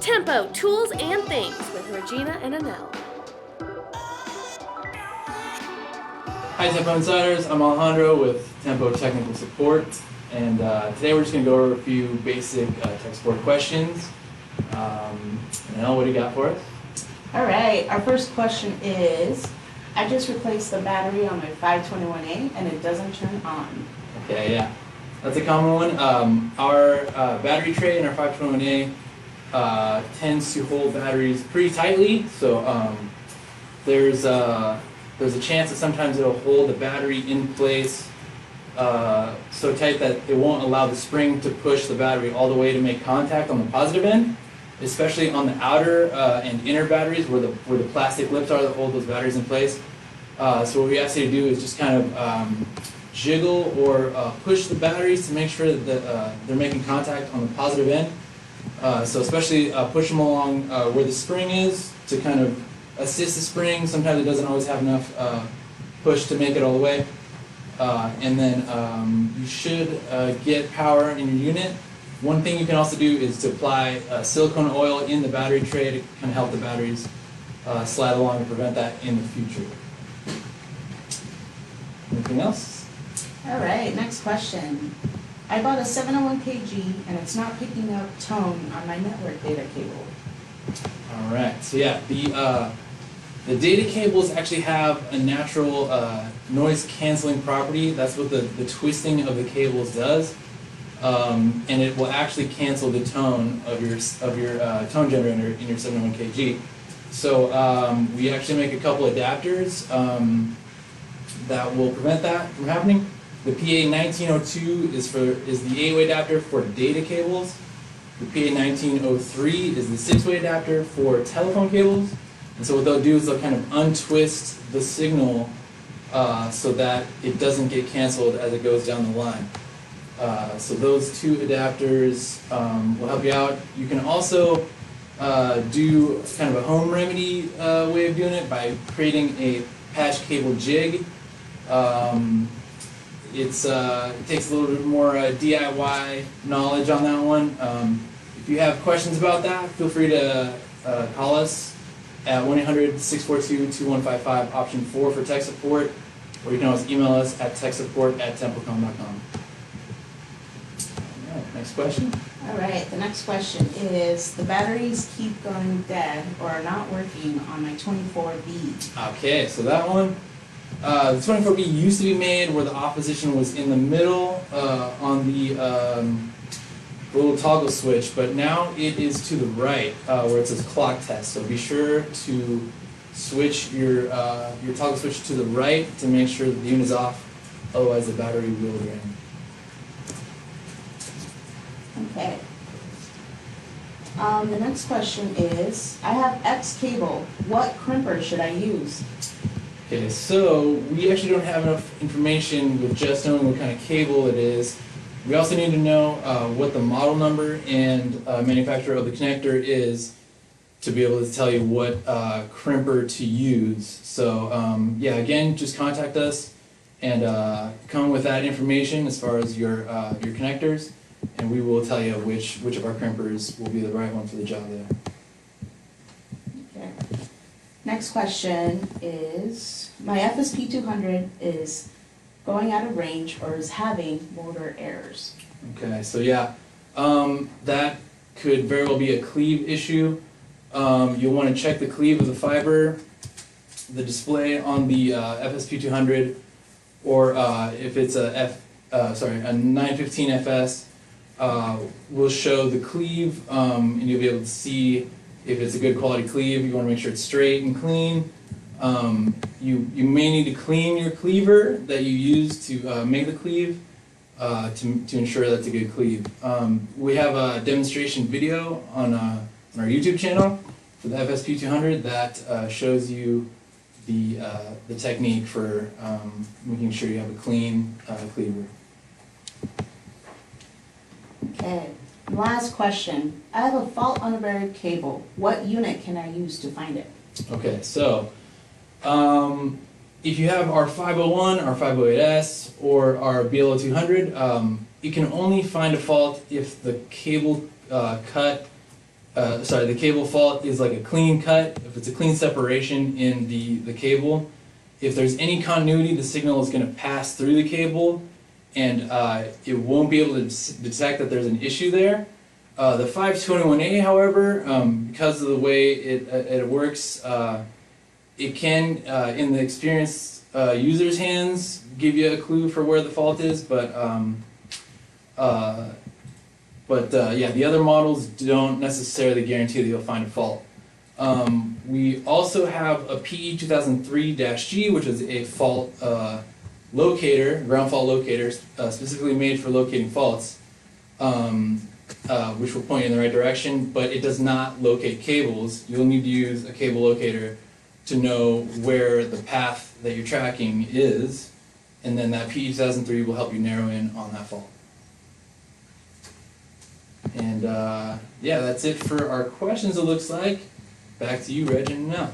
Tempo, Tools and Things with Regina and Anel. Hi Tempo Insiders, I'm Alejandro with Tempo Technical Support, and today we're just going to go over a few basic tech support questions. Anel, what do you got for us? Alright, our first question is, I just replaced the battery on my 521A and it doesn't turn on. Okay, yeah, that's a common one. Our battery tray in our 521A tends to hold batteries pretty tightly, so there's a chance that sometimes it'll hold the battery in place so tight that it won't allow the spring to push the battery all the way to make contact on the positive end, especially on the outer and inner batteries where the plastic lips are that hold those batteries in place. So what we ask you to do is just kind of jiggle or push the batteries to make sure that they're making contact on the positive end. So especially push them along where the spring is to kind of assist the spring. Sometimes it doesn't always have enough push to make it all the way. And then you should get power in your unit. One thing you can also do is to apply silicone oil in the battery tray to kind of help the batteries slide along and prevent that in the future. Anything else? Alright, next question. I bought a 701 kg and it's not picking up tone on my network data cable. Alright, so yeah, the data cables actually have a natural noise canceling property. That's what the twisting of the cables does. And it will actually cancel the tone of your tone generator in your 701 kg. So we actually make a couple adapters that will prevent that from happening. The PA1902 is the 8-way adapter for data cables. The PA1903 is the 6-way adapter for telephone cables. And so what they'll do is they'll kind of untwist the signal so that it doesn't get canceled as it goes down the line. So those two adapters will help you out. You can also do kind of a home remedy way of doing it by creating a patch cable jig. It takes a little bit more DIY knowledge on that one. If you have questions about that, feel free to call us at 1-800-642-2155, option 4 for tech support, or you can always email us at techsupport@tempocom.com. All right, next question. Alright, the next question is, the batteries keep going dead or are not working on my 24B. Okay, so that one, the 24B used to be made where the opposition was in the middle on the little toggle switch, but now it is to the right where it says clock test. So be sure to switch your toggle switch to the right to make sure that the unit is off, otherwise the battery will drain. Okay. The next question is, I have X cable. What crimper should I use? Okay, so we actually don't have enough information with just knowing what kind of cable it is. We also need to know what the model number and manufacturer of the connector is to be able to tell you what crimper to use. So yeah, again, just contact us and come with that information as far as your connectors, and we will tell you which of our crimpers will be the right one for the job there. Okay. Next question is, my FSP200 is going out of range or is having motor errors. Okay, so yeah, that could very well be a cleave issue. You'll want to check the cleave of the fiber, the display on the FSP200, or if it's a 915FS, will show the cleave, and you'll be able to see if it's a good quality cleave. You want to make sure it's straight and clean. You may need to clean your cleaver that you use to make the cleave to ensure that's a good cleave. We have a demonstration video on our YouTube channel for the FSP200 that shows you the technique for making sure you have a clean cleaver. Okay. Last question. I have a fault on a buried cable. What unit can I use to find it? Okay, so if you have our 501, our 508S, or our BLO200, you can only find a fault if the cable cut the cable fault is like a clean cut, if it's a clean separation in the cable, if there's any continuity, the signal is going to pass through the cable, and it won't be able to detect that there's an issue there. The 521A, however, because of the way it works, it can, in the experienced user's hands, give you a clue for where the fault is, but yeah, the other models don't necessarily guarantee that you'll find a fault. We also have a PE 2003-G, which is a fault locator, ground fault locator, specifically made for locating faults, which will point you in the right direction, but it does not locate cables. You'll need to use a cable locator to know where the path that you're tracking is, and then that PE 2003 will help you narrow in on that fault. And yeah, that's it for our questions, it looks like. Back to you, Reg, and now.